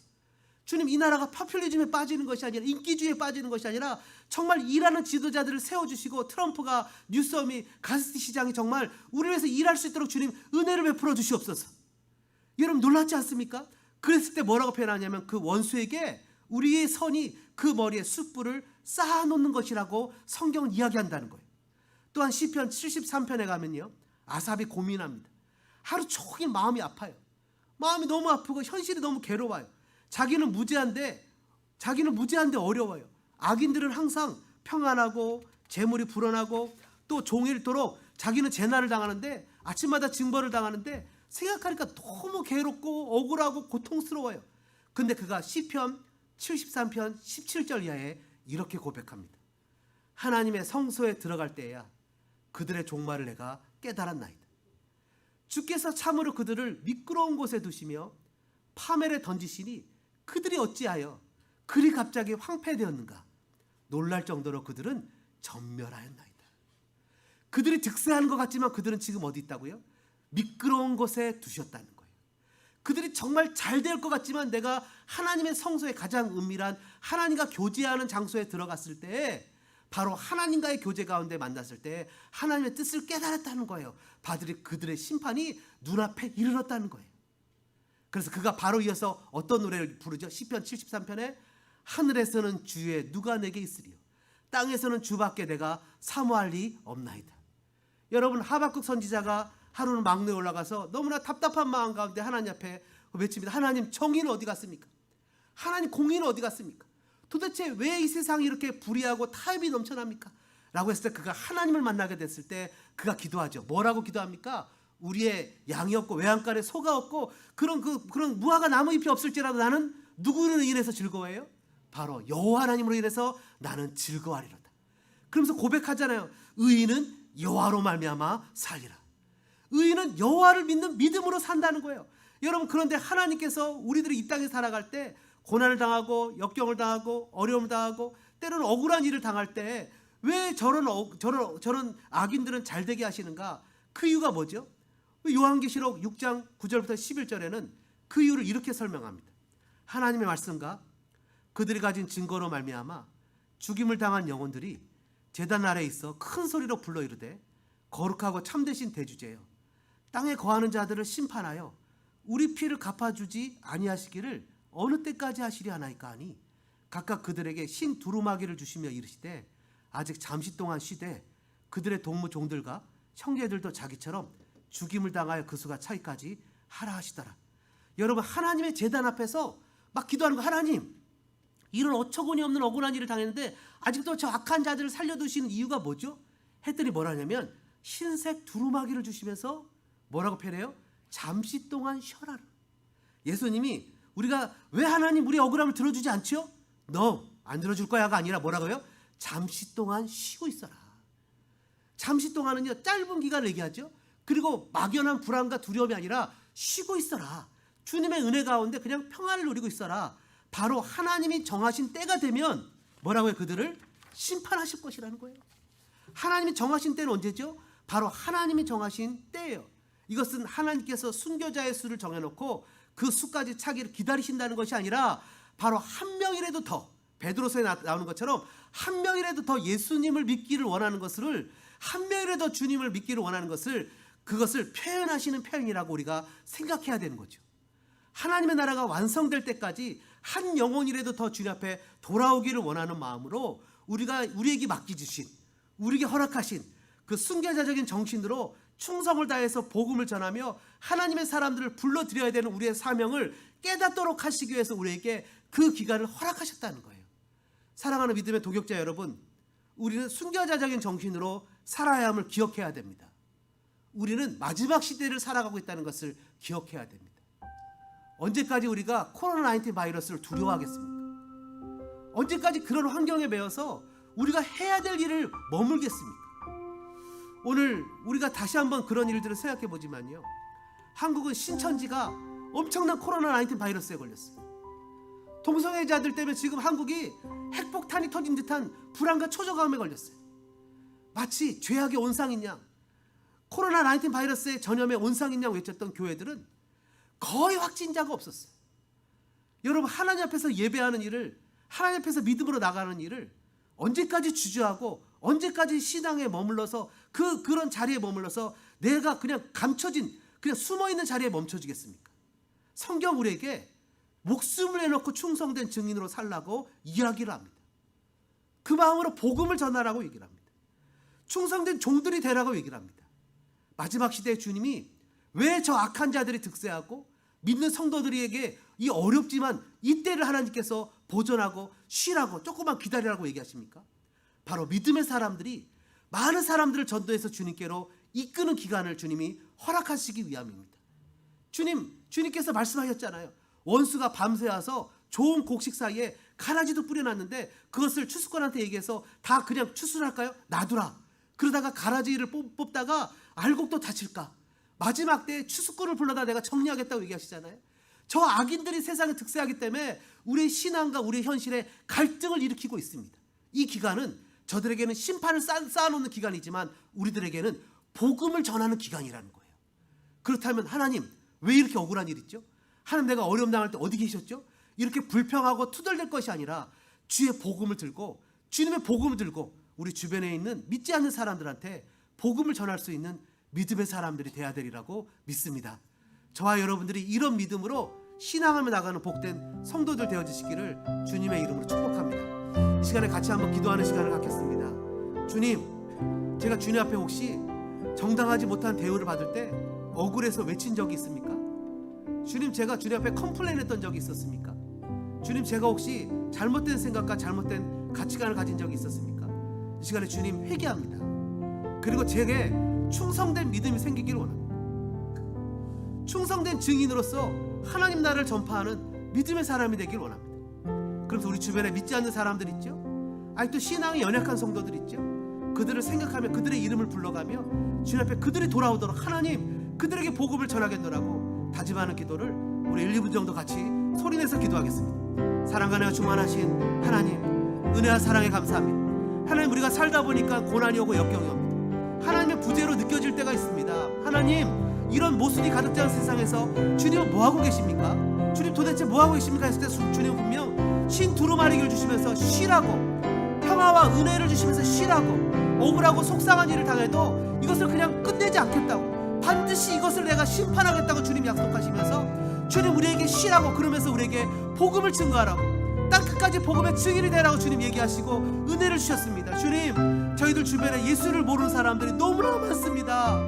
주님, 이 나라가 파퓰리즘에 빠지는 것이 아니라 인기주의에 빠지는 것이 아니라 정말 일하는 지도자들을 세워주시고 트럼프가 뉴섬이 가세티 시장이 정말 우리를 위해서 일할 수 있도록 주님 은혜를 베풀어 주시옵소서. 여러분, 놀랍지 않습니까? 그랬을 때 뭐라고 표현하냐면 그 원수에게 우리의 선이 그 머리에 숯불을 쌓아놓는 것이라고 성경은 이야기한다는 거예요. 또한 시편 73편에 가면요, 아삽이 고민합니다. 하루 종일 마음이 아파요. 마음이 너무 아프고 현실이 너무 괴로워요. 자기는 무죄한데 어려워요. 악인들은 항상 평안하고 재물이 불어나고 또 종일토록 자기는 재난을 당하는데 아침마다 징벌을 당하는데 생각하니까 너무 괴롭고 억울하고 고통스러워요. 근데 그가 시편 73편 17절 이하에 이렇게 고백합니다. 하나님의 성소에 들어갈 때야 그들의 종말을 내가 깨달았나이다. 주께서 참으로 그들을 미끄러운 곳에 두시며 파멸에 던지시니 그들이 어찌하여 그리 갑자기 황폐되었는가. 놀랄 정도로 그들은 전멸하였나이다. 그들이 득세하는 것 같지만 그들은 지금 어디 있다고요? 미끄러운 곳에 두셨다는 거예요. 그들이 정말 잘 될 것 같지만 내가 하나님의 성소에 가장 은밀한 하나님과 교제하는 장소에 들어갔을 때 바로 하나님과의 교제 가운데 만났을 때 하나님의 뜻을 깨달았다는 거예요. 그들의 심판이 눈앞에 이르렀다는 거예요. 그래서 그가 바로 이어서 어떤 노래를 부르죠? 시편 73편에 하늘에서는 주의 누가 내게 있으리요 땅에서는 주밖에 내가 사모할 리 없나이다. 여러분, 하박국 선지자가 하루는 막내에 올라가서 너무나 답답한 마음 가운데 하나님 앞에 외칩니다. 하나님, 정의는 어디 갔습니까? 하나님, 공의는 어디 갔습니까? 도대체 왜 이 세상이 이렇게 불의하고 타협이 넘쳐납니까? 라고 했을 때 그가 하나님을 만나게 됐을 때 그가 기도하죠. 뭐라고 기도합니까? 우리의 양이 없고 외양간에 소가 없고 그런 무화과 나무잎이 없을지라도 나는 누구로 인해서 즐거워해요? 바로 여호와 하나님으로 인해서 나는 즐거워하리로다. 그러면서 고백하잖아요. 의인은 여호와로 말미암아 살리라. 의인은 여호와를 믿는 믿음으로 산다는 거예요. 여러분, 그런데 하나님께서 우리들이 이 땅에 살아갈 때 고난을 당하고 역경을 당하고 어려움을 당하고 때로는 억울한 일을 당할 때 왜 저런 악인들은 잘 되게 하시는가? 그 이유가 뭐죠? 요한계시록 6장 9절부터 11절에는 그 이유를 이렇게 설명합니다. 하나님의 말씀과 그들이 가진 증거로 말미암아 죽임을 당한 영혼들이 제단 아래에 있어 큰 소리로 불러 이르되 거룩하고 참되신 대주제여, 땅에 거하는 자들을 심판하여 우리 피를 갚아주지 아니하시기를 어느 때까지 하시리 하나이까 하니 각각 그들에게 신 두루마기를 주시며 이르시되 아직 잠시 동안 쉬되 그들의 동무 종들과 형제들도 자기처럼 죽임을 당하여 그 수가 차기까지 하라 하시더라. 여러분, 하나님의 제단 앞에서 막 기도하는 거, 하나님, 이런 어처구니 없는 억울한 일을 당했는데 아직도 저 악한 자들을 살려두시는 이유가 뭐죠? 했더니 뭐라냐면 흰색 두루마기를 주시면서 뭐라고 표현해요? 잠시 동안 쉬어라. 예수님이 우리가 왜 하나님 우리 억울함을 들어주지 않죠? 너 안 들어줄 거야가 아니라 뭐라고요? 잠시 동안 쉬고 있어라. 잠시 동안은요, 짧은 기간을 얘기하죠. 그리고 막연한 불안과 두려움이 아니라 쉬고 있어라. 주님의 은혜 가운데 그냥 평안을 누리고 있어라. 바로 하나님이 정하신 때가 되면 뭐라고요? 그들을 심판하실 것이라는 거예요. 하나님이 정하신 때는 언제죠? 바로 하나님이 정하신 때예요. 이것은 하나님께서 순교자의 수를 정해놓고 그 수까지 차기를 기다리신다는 것이 아니라 바로 한 명이라도 더, 베드로서에 나오는 것처럼 한 명이라도 더 예수님을 믿기를 원하는 것을, 한 명이라도 주님을 믿기를 원하는 것을, 그것을 표현하시는 표현이라고 우리가 생각해야 되는 거죠. 하나님의 나라가 완성될 때까지 한 영혼이라도 더 주님 앞에 돌아오기를 원하는 마음으로 우리에게 맡기주신, 우리에게 허락하신 그 순교자적인 정신으로 충성을 다해서 복음을 전하며 하나님의 사람들을 불러들여야 되는 우리의 사명을 깨닫도록 하시기 위해서 우리에게 그 기간을 허락하셨다는 거예요. 사랑하는 믿음의 도격자 여러분, 우리는 순교자적인 정신으로 살아야 함을 기억해야 됩니다. 우리는 마지막 시대를 살아가고 있다는 것을 기억해야 됩니다. 언제까지 우리가 코로나19 바이러스를 두려워하겠습니까? 언제까지 그런 환경에 매여서 우리가 해야 될 일을 머물겠습니까? 오늘 우리가 다시 한번 그런 일들을 생각해 보지만요, 한국은 신천지가 엄청난 코로나19 바이러스에 걸렸어요. 동성애자들 때문에 지금 한국이 핵폭탄이 터진 듯한 불안과 초조감에 걸렸어요. 마치 죄악의 온상인 양, 코로나19 바이러스의 전염의 온상인 양 외쳤던 교회들은 거의 확진자가 없었어요. 여러분, 하나님 앞에서 예배하는 일을, 하나님 앞에서 믿음으로 나가는 일을 언제까지 주저하고 언제까지 신앙에 머물러서 그런 자리에 머물러서 내가 그냥 감춰진, 그냥 숨어있는 자리에 멈춰지겠습니까? 성경 우리에게 목숨을 내놓고 충성된 증인으로 살라고 이야기를 합니다. 그 마음으로 복음을 전하라고 얘기를 합니다. 충성된 종들이 되라고 얘기를 합니다. 마지막 시대에 주님이 왜 저 악한 자들이 득세하고 믿는 성도들에게 이 어렵지만 이때를 하나님께서 보존하고 쉬라고, 조금만 기다리라고 얘기하십니까? 바로 믿음의 사람들이 많은 사람들을 전도해서 주님께로 이끄는 기간을 주님이 허락하시기 위함입니다. 주님께서 말씀하셨잖아요. 원수가 밤새 와서 좋은 곡식 사이에 가라지도 뿌려놨는데 그것을 추수꾼한테 얘기해서 다 그냥 추수할까요? 놔두라. 그러다가 가라지를 뽑다가 알곡도 다칠까? 마지막 때에 추수꾼을 불러다 내가 정리하겠다고 얘기하시잖아요. 저 악인들이 세상에 득세하기 때문에 우리의 신앙과 우리의 현실에 갈등을 일으키고 있습니다. 이 기간은 저들에게는 심판을 쌓아놓는 기간이지만 우리들에게는 복음을 전하는 기간이라는 거예요. 그렇다면 하나님, 왜 이렇게 억울한 일 있죠? 하나님, 내가 어려움 당할 때 어디 계셨죠? 이렇게 불평하고 투덜댈 것이 아니라 주의 복음을 들고, 주님의 복음을 들고 우리 주변에 있는 믿지 않는 사람들한테 복음을 전할 수 있는 믿음의 사람들이 돼야 되리라고 믿습니다. 저와 여러분들이 이런 믿음으로 신앙하며 나가는 복된 성도들 되어주시기를 주님의 이름으로 축복합니다. 이 시간에 같이 한번 기도하는 시간을 갖겠습니다. 주님, 제가 주님 앞에 혹시 정당하지 못한 대우를 받을 때 억울해서 외친 적이 있습니까? 주님, 제가 주님 앞에 컴플레인 했던 적이 있었습니까? 주님, 제가 혹시 잘못된 생각과 잘못된 가치관을 가진 적이 있었습니까? 이 시간에 주님 회개합니다. 그리고 제게 충성된 믿음이 생기기를 원합니다. 충성된 증인으로서 하나님 나라를 전파하는 믿음의 사람이 되길 원합니다. 그래서 우리 주변에 믿지 않는 사람들 있죠? 아직도 신앙이 연약한 성도들 있죠? 그들을 생각하며 그들의 이름을 불러가며 주님 앞에 그들이 돌아오도록 하나님 그들에게 복음을 전하겠노라고 다짐하는 기도를 우리 1, 2분 정도 같이 소리내서 기도하겠습니다. 사랑과 은혜가 충만하신 하나님, 은혜와 사랑에 감사합니다. 하나님, 우리가 살다 보니까 고난이 오고 역경이 옵니다. 하나님의 부재로 느껴질 때가 있습니다. 하나님, 이런 모순이 가득 찬 세상에서 주님은 뭐하고 계십니까? 주님 도대체 뭐하고 계십니까? 했을 때 주님은 분명 신 두루마리기를 주시면서 쉬라고, 평화와 은혜를 주시면서 쉬라고, 억울하고 속상한 일을 당해도 이것을 그냥 끝내지 않겠다고, 반드시 이것을 내가 심판하겠다고 주님 약속하시면서 주님 우리에게 쉬라고, 그러면서 우리에게 복음을 증거하라고, 땅 끝까지 복음의 증인이 되라고 주님 얘기하시고 은혜를 주셨습니다. 주님, 저희들 주변에 예수를 모르는 사람들이 너무나 많습니다.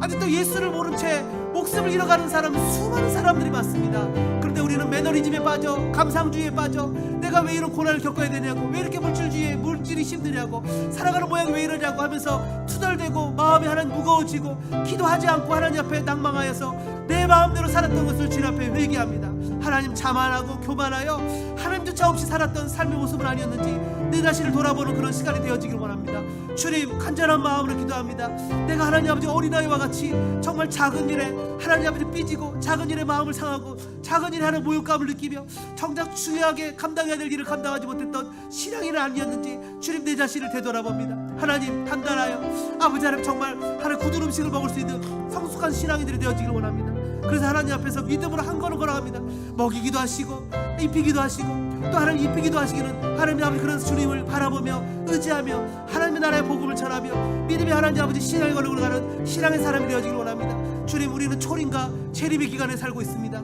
아직도 예수를 모른 채 목숨을 잃어가는 사람, 수많은 사람들이 많습니다. 그런데 우리는 매너리즘에 빠져, 감상주의에 빠져, 내가 왜 이런 고난을 겪어야 되냐고, 왜 이렇게 물질이 힘드냐고, 살아가는 모양이 왜 이러냐고 하면서 투덜대고 마음이 하나님 무거워지고 기도하지 않고 하나님 앞에 낭망하여서 내 마음대로 살았던 것을 주님 앞에 회개합니다. 하나님, 자만하고 교만하여 하나님조차 없이 살았던 삶의 모습은 아니었는지 내 자신을 돌아보는 그런 시간이 되어지길 원합니다. 주님, 간절한 마음으로 기도합니다. 내가 하나님 아버지 어린아이와 같이 정말 작은 일에 하나님 아버지 삐지고, 작은 일에 마음을 상하고, 작은 일에 하는 모욕감을 느끼며 정작 중요하게 감당해야 될 일을 감당하지 못했던 신앙인은 아니었는지 주님, 내 자신을 되돌아봅니다. 하나님, 판단하여 아버지 하나님 정말 하나님 굳은 음식을 먹을 수 있는 성숙한 신앙인들이 되어지길 원합니다. 그래서 하나님 앞에서 믿음으로 한 걸음 걸어갑니다. 먹이기도 하시고 입히기도 하시고 또 하나님 입히기도 하시기는 하나님 아버지, 그런 주님을 바라보며 의지하며 하나님의 나라의 복음을 전하며 믿음의 하나님 아버지 신앙의 걸음으로 가는 신앙의 사람이 되어지길 원합니다. 주님, 우리는 초림과 재림의 기간에 살고 있습니다.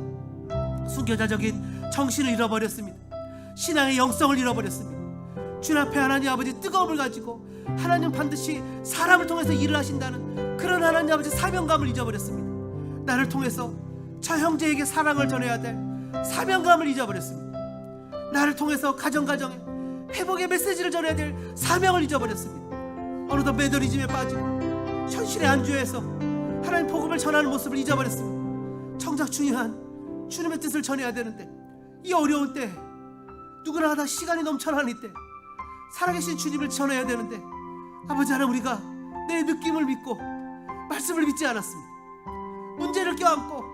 순교자적인 정신을 잃어버렸습니다. 신앙의 영성을 잃어버렸습니다. 주님 앞에 하나님 아버지 뜨거움을 가지고 하나님 반드시 사람을 통해서 일을 하신다는 그런 하나님 아버지 사명감을 잊어버렸습니다. 나를 통해서 저 형제에게 사랑을 전해야 될 사명감을 잊어버렸습니다. 나를 통해서 가정에 회복의 메시지를 전해야 될 사명을 잊어버렸습니다. 어느덧 매너리즘에 빠지고 현실에 안주해서 하나님 복음을 전하는 모습을 잊어버렸습니다. 정작 중요한 주님의 뜻을 전해야 되는데, 이 어려운 때 누구나 다 시간이 넘쳐나는 이때 살아계신 주님을 전해야 되는데, 아버지 하나님, 우리가 내 느낌을 믿고 말씀을 믿지 않았습니다. 문제를 껴안고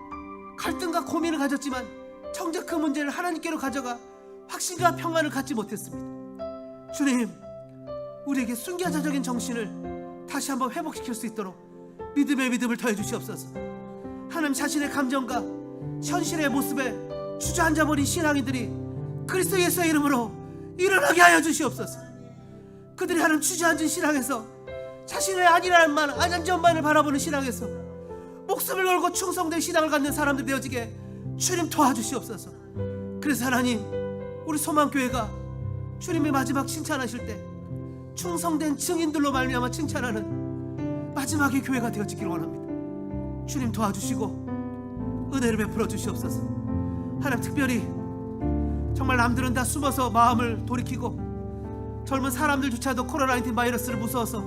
갈등과 고민을 가졌지만 정작 그 문제를 하나님께로 가져가 확신과 평안을 갖지 못했습니다. 주님, 우리에게 순교자적인 정신을 다시 한번 회복시킬 수 있도록 믿음의 믿음을 더해 주시옵소서. 하나님, 자신의 감정과 현실의 모습에 주저앉아버린 신앙인들이 그리스도 예수의 이름으로 일어나게 하여 주시옵소서. 그들이 하나님 주저앉은 신앙에서, 자신의 안전만을 바라보는 신앙에서 목숨을 걸고 충성된 신앙을 갖는 사람들 되어지게 주님 도와주시옵소서. 그래서 하나님, 우리 소망교회가 주님의 마지막 칭찬하실 때 충성된 증인들로 말미암아 칭찬하는 마지막의 교회가 되어지기를 원합니다. 주님 도와주시고 은혜를 베풀어 주시옵소서. 하나님, 특별히 정말 남들은 다 숨어서 마음을 돌이키고 젊은 사람들조차도 코로나19 바이러스를 무서워서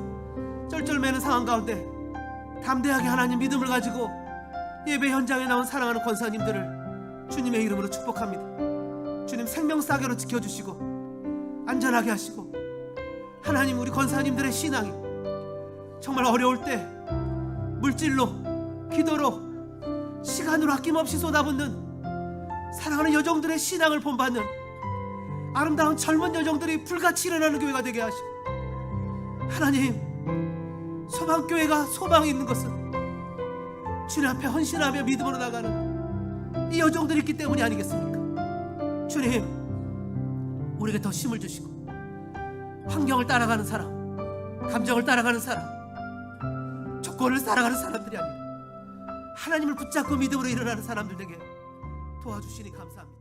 쩔쩔매는 상황 가운데 담대하게 하나님 믿음을 가지고 예배 현장에 나온 사랑하는 권사님들을 주님의 이름으로 축복합니다. 주님, 생명사계로 지켜주시고 안전하게 하시고, 하나님, 우리 권사님들의 신앙이 정말 어려울 때 물질로, 기도로, 시간으로 아낌없이 쏟아붓는 사랑하는 여종들의 신앙을 본받는 아름다운 젊은 여종들이 불같이 일어나는 교회가 되게 하시고, 하나님, 소망교회가 소망이 있는 것은 주님 앞에 헌신하며 믿음으로 나가는 이 여종들이 있기 때문이 아니겠습니까? 주님, 우리에게 더 힘을 주시고 환경을 따라가는 사람, 감정을 따라가는 사람, 조건을 따라가는 사람들이 아니라 하나님을 붙잡고 믿음으로 일어나는 사람들 되게 도와주시니 감사합니다.